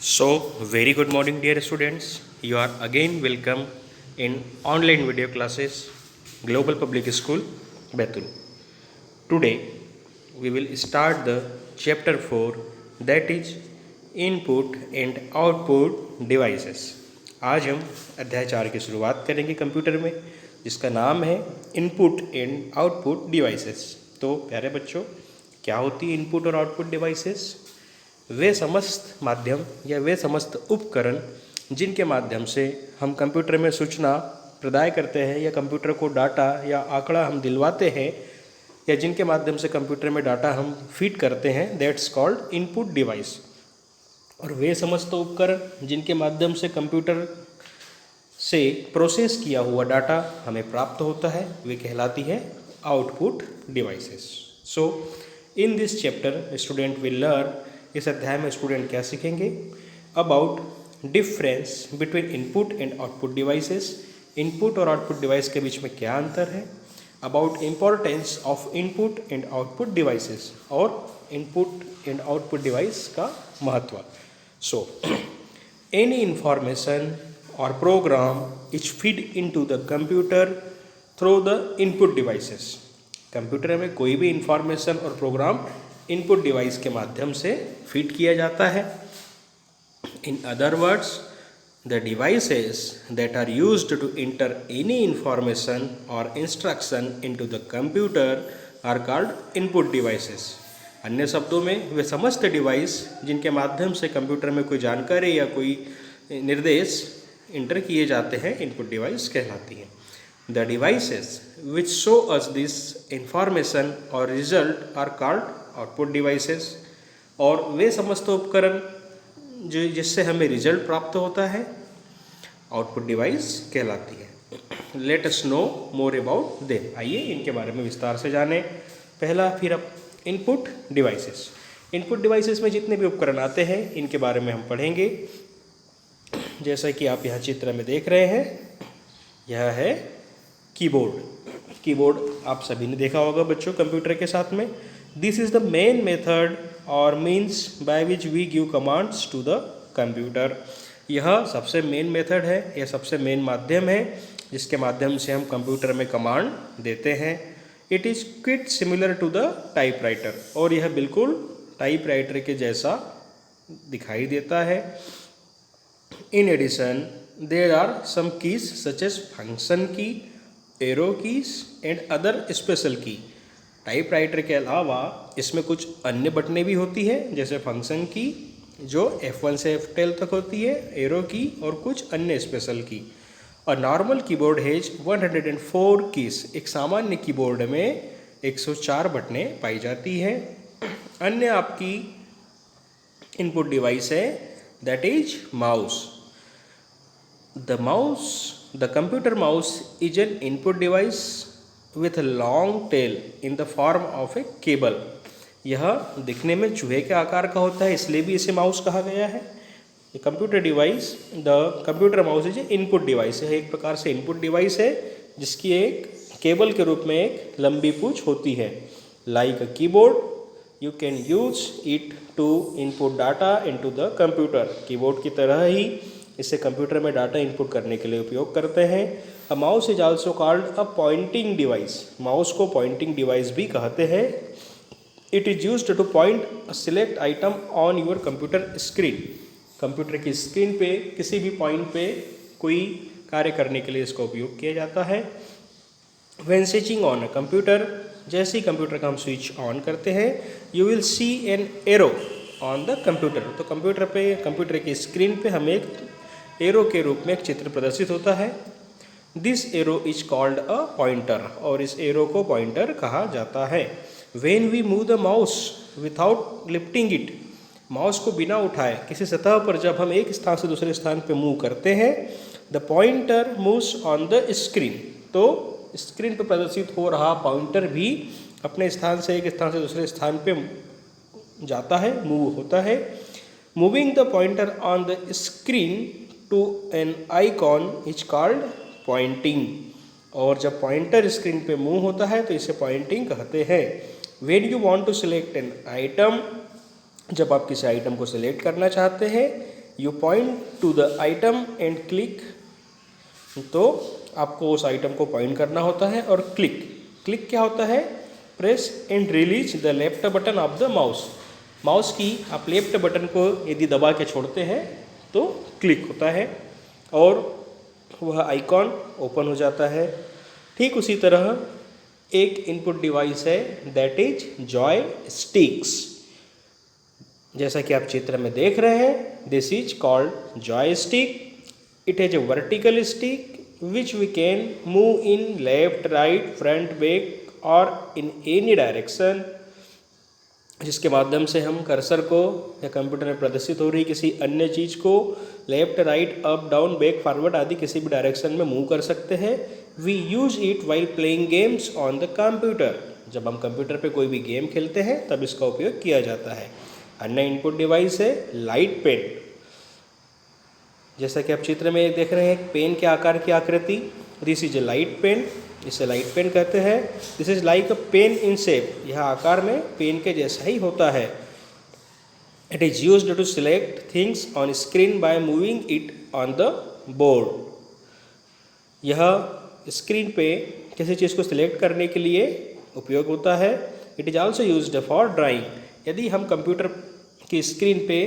So, very good morning, dear students. You are again welcome in online video classes, Global Public School, Betul. Today, we will start the chapter 4, that is Input and Output Devices. आज हम अध्याय 4 की शुरुआत करेंगे computer में, जिसका नाम है इनपुट एंड आउटपुट डिवाइसेस। तो प्यारे बच्चों, क्या होती है इनपुट और आउटपुट डिवाइसेस? वे समस्त माध्यम या वे समस्त उपकरण जिनके माध्यम से हम कंप्यूटर में सूचना प्रदाय करते हैं या कंप्यूटर को डाटा या आंकड़ा हम दिलवाते हैं या जिनके माध्यम से कंप्यूटर में डाटा हम फीड करते हैं, दैट्स कॉल्ड इनपुट डिवाइस। और वे समस्त उपकरण जिनके माध्यम से कंप्यूटर से प्रोसेस किया हुआ डाटा हमें प्राप्त होता है, वे कहलाती है output devices. So in this chapter student will learn, इस अध्याय में स्टूडेंट क्या सीखेंगे? About difference between input and output devices, input और आउटपुट डिवाइस के बीच में क्या अंतर है। About importance of input and output devices, और इनपुट एंड आउटपुट डिवाइस का महत्व। So any information or program is feed into the computer through the input devices. Computer में कोई भी information or programme input device के माध्यम से feed किया जाता है। In other words, the devices that are used to enter any information और instruction into the computer are called input devices. अन्य शब्दों में, वे समस्त डिवाइस जिनके माध्यम से कंप्यूटर में कोई जानकारी या कोई निर्देश इंटर किए जाते हैं, इनपुट डिवाइस कहलाती हैं। The devices which show us this information और result are called output devices. और वे समस्त उपकरण जो जिससे हमें रिजल्ट प्राप्त होता है, आउटपुट डिवाइस कहलाती है। Let us know more about them. आइए इनके बारे में विस्तार से जानें। पहला, फिर अब इनपुट डिवाइसेस। इनपुट डिवाइसेस में जितने भी उपकरण आते हैं, इनके बारे में हम पढ़ेंगे। जैसा कि आप यहाँ चित्र में देख रहे हैं, यह है कीबोर्ड। कीबोर्ड आप सभी ने देखा होगा बच्चों कंप्यूटर के साथ में। This is the main method और means by which we give commands to the computer. यह सबसे मेन मेथड है, यह सबसे मेन माध्यम है जिसके माध्यम से हम कंप्यूटर में कमांड देते हैं। It is quite similar to the typewriter, और यह बिल्कुल टाइपराइटर के जैसा दिखाई देता है। In addition there are some keys such as function key, arrow keys and other special key. Typewriter के अलावा इसमें कुछ अन्य बटनें भी होती हैं, जैसे फंक्शन की जो F1 से F12 तक होती है, एरो की और कुछ अन्य स्पेशल की। और नॉर्मल कीबोर्ड हैज 104 कीज। एक सामान्य कीबोर्ड में 104 बटनें पाई जाती हैं। अन्य आपकी इनपुट डिवाइस है, that is mouse. The computer mouse is an input device with a long tail in the form of a cable. यह दिखने में चूहे के आकार का होता है, इसलिए भी इसे माउस कहा गया है। Computer device, the computer mouse is a input device. यह एक प्रकार से इनपुट डिवाइस है जिसकी एक केबल के रूप में एक लंबी पूंछ होती है। Like a keyboard, you can use it to input data into the computer. Keyboard की तरह ही इसे कंप्यूटर में डाटा इनपुट करने के लिए उपयोग करते हैं। A mouse is also called a pointing device. Mouse को पॉइंटिंग डिवाइस भी कहते हैं। It is used two point a select item on your computer screen. Computer की स्क्रीन पे किसी भी पॉइंट पे कोई कार्य करने के लिए इसका उपयोग किया जाता है। When switching on a computer, जैसे ही कंप्यूटर का हम स्विच ऑन करते हैं, you will see an arrow on the computer. तो कंप्यूटर की स्क्रीन पे हमें एक एरो के रूप में एक चित्र प्रदर्शित होता है। This arrow is called a pointer, और इस एरो को पॉइंटर कहा जाता है। When we move the mouse without lifting it, mouse को बिना उठाए किसी सतह पर जब हम एक स्थान से दूसरे स्थान पर मूव करते हैं, the pointer moves on the screen. तो स्क्रीन पर प्रदर्शित हो रहा पॉइंटर भी अपने स्थान से एक स्थान से दूसरे स्थान पर जाता है, मूव होता है। Moving the pointer on the screen to an icon is called pointing. और जब पॉइंटर स्क्रीन पे मूव होता है तो इसे पॉइंटिंग कहते हैं। When you want to select an item, जब आप किसी आइटम को सिलेक्ट करना चाहते हैं, you point to the item and click, तो आपको उस आइटम को पॉइंट करना होता है, और क्लिक क्या होता है, press and release the left button of the mouse की आप लेफ्ट बटन को यदि दबा के छोड़ते हैं तो क्लिक होता है और वह आइकॉन ओपन हो जाता है। ठीक उसी तरह एक इनपुट डिवाइस है दैट इज जॉयस्टिक्स, जैसा कि आप चित्र में देख रहे हैं, this is called joystick. It has a vertical stick which we can move in left, right, front, back और in any direction, जिसके माध्यम से हम कर्सर को या कंप्यूटर में प्रदर्शित हो रही किसी अन्य चीज़ को left, right, up, down, back, forward आदि किसी भी डायरेक्शन में मूव कर सकते हैं। We use it while playing games on the computer, जब हम कंप्यूटर पे कोई भी गेम खेलते हैं तब इसका उपयोग किया जाता है। अन्य इनपुट डिवाइस है लाइट पेन, जैसा कि आप चित्र में देख रहे हैं, पेन के आकार की आकृति, this is a light pen, इसे लाइट पेन कहते हैं। This is like a pen in shape, यह आकार में पेन के जैसा ही होता है। It is used to select things on screen by moving it on the board, यह स्क्रीन पे किसी चीज़ को सिलेक्ट करने के लिए उपयोग होता है। It is also used for drawing, यदि हम कंप्यूटर की स्क्रीन पे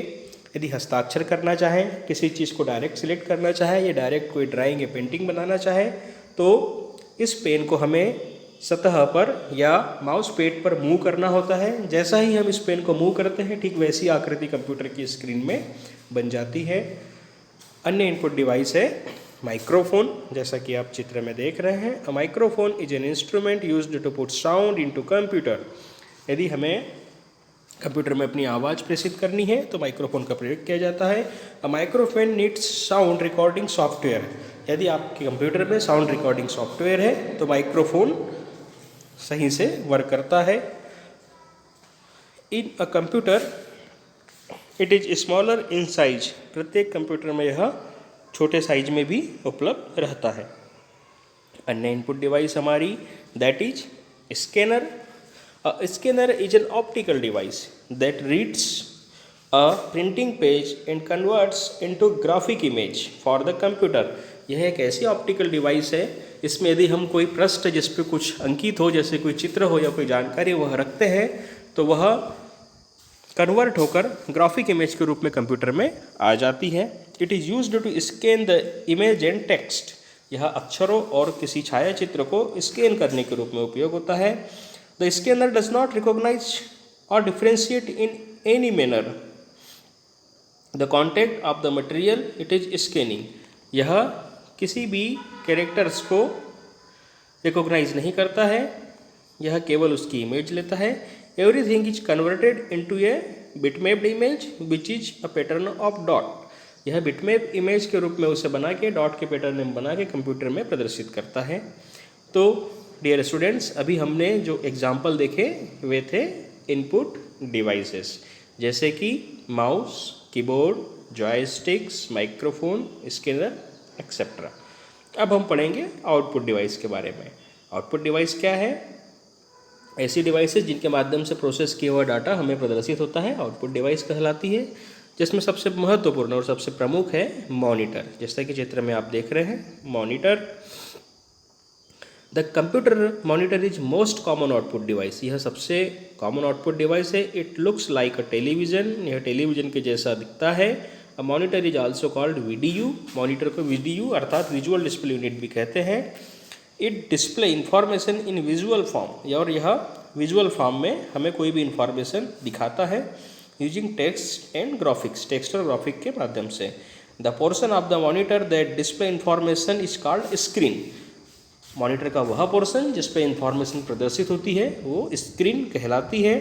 यदि हस्ताक्षर करना चाहें, किसी चीज़ को डायरेक्ट सिलेक्ट करना चाहे या डायरेक्ट कोई ड्राइंग या पेंटिंग बनाना चाहे, तो इस पेन को हमें सतह पर या माउस पैड पर मूव करना होता है। जैसा ही हम इस पेन को मूव करते हैं ठीक वैसी आकृति कंप्यूटर की स्क्रीन में बन जाती है। अन्य इनपुट डिवाइस है माइक्रोफोन, जैसा कि आप चित्र में देख रहे हैं। A microphone is an instrument used to put sound into computer, यदि हमें कंप्यूटर में अपनी आवाज़ प्रेषित करनी है तो माइक्रोफोन का प्रयोग किया जाता है। A microphone needs sound recording software, यदि आपके कंप्यूटर में साउंड रिकॉर्डिंग सॉफ्टवेयर है तो माइक्रोफोन सही से वर्क करता है। In a computer it is smaller in size, प्रत्येक कंप्यूटर में यह छोटे साइज में भी उपलब्ध रहता है। अन्य इनपुट डिवाइस हमारी that is scanner. A scanner is an optical device that reads a printing page and converts into graphic image for the computer। यह एक ऐसी ऑप्टिकल डिवाइस है, इसमें यदि हम कोई पृष्ठ जिस पे कुछ अंकित हो, जैसे कोई चित्र हो या कोई जानकारी वह रखते हैं, तो वह कन्वर्ट होकर ग्राफिक इमेज के रूप में कंप्यूटर में आ जाती है। It is used to scan the image and text, यह अक्षरों और किसी छायाचित्र को स्कैन करने के रूप में उपयोग होता है। The scanner does not recognize or differentiate in any manner the content of the material it is scanning। यह किसी भी कैरेक्टर्स को रिकॉग्नाइज नहीं करता है, यह केवल उसकी इमेज लेता है। Everything is converted into a bitmapped image which is a pattern of dot। यह बिटमैप इमेज के रूप में उसे बना के डॉट के पैटर्न में बना के कंप्यूटर में प्रदर्शित करता है। तो डियर स्टूडेंट्स, अभी हमने जो एग्जाम्पल देखे वे थे इनपुट डिवाइसेस, जैसे कि mouse, keyboard, joysticks, microphone, scanner etcetera. अब हम पढ़ेंगे आउटपुट डिवाइस के बारे में। आउटपुट डिवाइस क्या है? ऐसी डिवाइसेस जिनके माध्यम से प्रोसेस किया हुआ डाटा हमें प्रदर्शित होता है आउटपुट डिवाइस कहलाती है, जिसमें सबसे महत्वपूर्ण और सबसे प्रमुख है मॉनिटर, जैसा कि चित्र में आप देख रहे हैं monitor. The computer monitor is most common output device, यह सबसे कॉमन आउटपुट डिवाइस है। It looks like a television, यह टेलीविजन के जैसा दिखता है। A monitor is also called VDU, monitor को वीडीयू अर्थात विजुअल डिस्प्ले यूनिट भी कहते हैं। It display information in visual form, और यह विजुअल फॉर्म में हमें कोई भी इंफॉर्मेशन दिखाता है using text and graphics, text और ग्राफिक के माध्यम से। The portion of the monitor that display information is called screen, monitor का वह पोर्शन जिस पे इंफॉर्मेशन प्रदर्शित होती है वो स्क्रीन कहलाती है।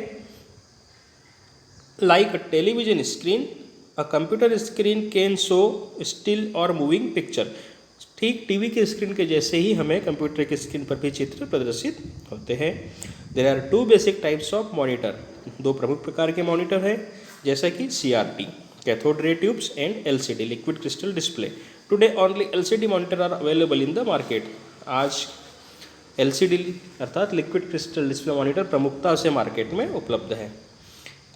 Like a television screen, a computer screen can show still और मूविंग पिक्चर, ठीक टीवी के स्क्रीन के जैसे ही हमें कंप्यूटर के स्क्रीन पर भी चित्र प्रदर्शित होते हैं। There are two basic types of monitor, दो प्रमुख प्रकार के मॉनिटर हैं, जैसा कि CRT cathode ray tubes and LCD liquid crystal display. Today only LCD monitor are available in the market, आज LCD अर्थात लिक्विड क्रिस्टल डिस्प्ले मॉनिटर प्रमुखता से मार्केट में उपलब्ध है।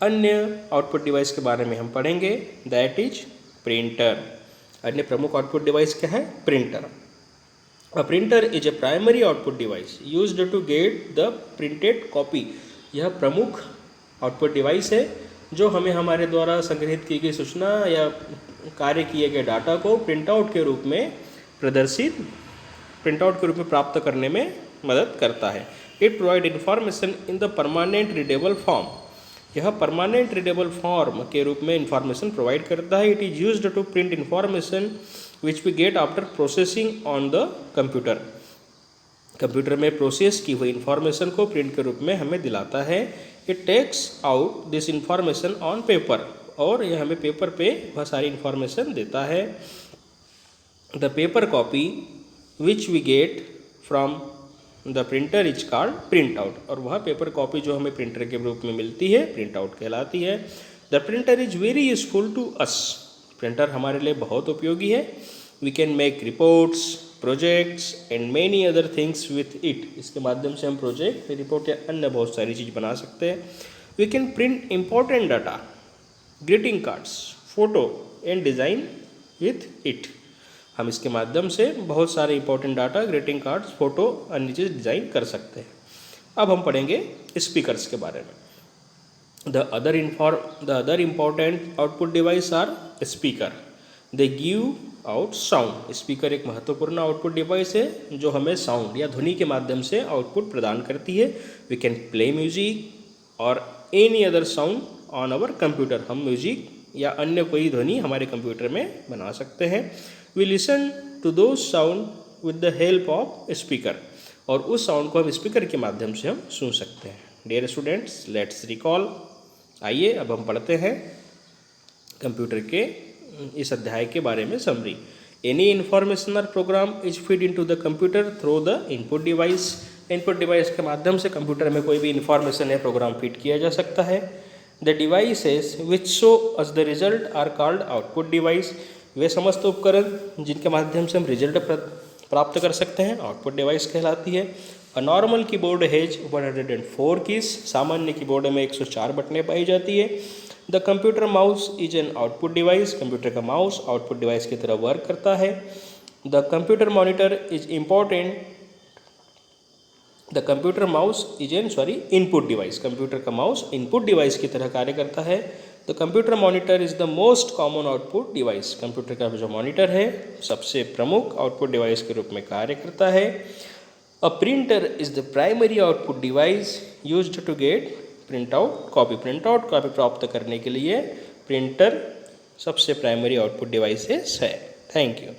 अन्य आउटपुट डिवाइस के बारे में हम पढ़ेंगे, दैट इज प्रिंटर। अन्य प्रमुख आउटपुट डिवाइस क्या है? Printer. A printer is a primary output device used to get the printed copy. यह प्रमुख आउटपुट डिवाइस है जो हमें हमारे द्वारा संग्रहित की गई सूचना या कार्य किए गए डाटा को प्रिंटआउट के रूप में प्राप्त करने में मदद करता है। It provide information in the permanent readable form. यह परमानेंट रीडेबल फॉर्म के रूप में इंफॉर्मेशन प्रोवाइड करता है। It is used to print information which we get after processing on the computer. Computer में प्रोसेस की हुई इंफॉर्मेशन को प्रिंट के रूप में हमें दिलाता है। It takes out this information on paper, और यह हमें पेपर पे वह सारी इंफॉर्मेशन देता है। The paper copy which we get from the printer is called print out, और वह पेपर कॉपी जो हमें प्रिंटर के रूप में मिलती है प्रिंट आउट कहलाती है। The printer is very useful to us. Printer हमारे लिए बहुत उपयोगी है। We can make reports, projects and many other things with it. इसके माध्यम से हम प्रोजेक्ट, रिपोर्ट या अन्य बहुत सारी चीज़ बना सकते हैं। We can print important data, greeting cards, photo and design with it. हम इसके माध्यम से बहुत सारे important data, greeting cards, photo, अन्य चीज़ डिज़ाइन कर सकते हैं। अब हम पढ़ेंगे स्पीकर्स के बारे में। The other important output device are speaker. They give out sound. Speaker एक महत्वपूर्ण आउटपुट डिवाइस है जो हमें साउंड या ध्वनि के माध्यम से आउटपुट प्रदान करती है। We can play music or any other sound on our computer. हम म्यूजिक या अन्य कोई ध्वनि हमारे कंप्यूटर में बना सकते हैं। वी लिसन टू दो sound with the help of speaker, और उस साउंड को हम स्पीकर के माध्यम से हम सुन सकते हैं। Dear students, let's recall. आइए अब हम पढ़ते हैं कंप्यूटर के इस अध्याय के बारे में summary. Any information or program is feed into the computer through the input device. Input device के माध्यम से कंप्यूटर में कोई भी इन्फॉर्मेशन या प्रोग्राम फीड किया जा सकता है। The devices which show us the result are called output device. वे समस्त उपकरण जिनके माध्यम से हम रिजल्ट प्राप्त कर सकते हैं आउटपुट डिवाइस कहलाती है। A normal keyboard has 104 keys. सामान्य कीबोर्ड में 104 बटनें पाई जाती है। The computer mouse is an output device. Computer का माउस आउटपुट डिवाइस की तरह वर्क करता है। The computer monitor is input device. Computer का माउस इनपुट डिवाइस की तरह कार्य करता है। The computer monitor is the most common output device. Computer का जो मॉनिटर है सबसे प्रमुख आउटपुट डिवाइस के रूप में कार्य करता है। A printer is the primary output device used to get print out copy. Print out copy प्राप्त करने के लिए प्रिंटर सबसे प्राइमरी आउटपुट डिवाइस है। Thank you.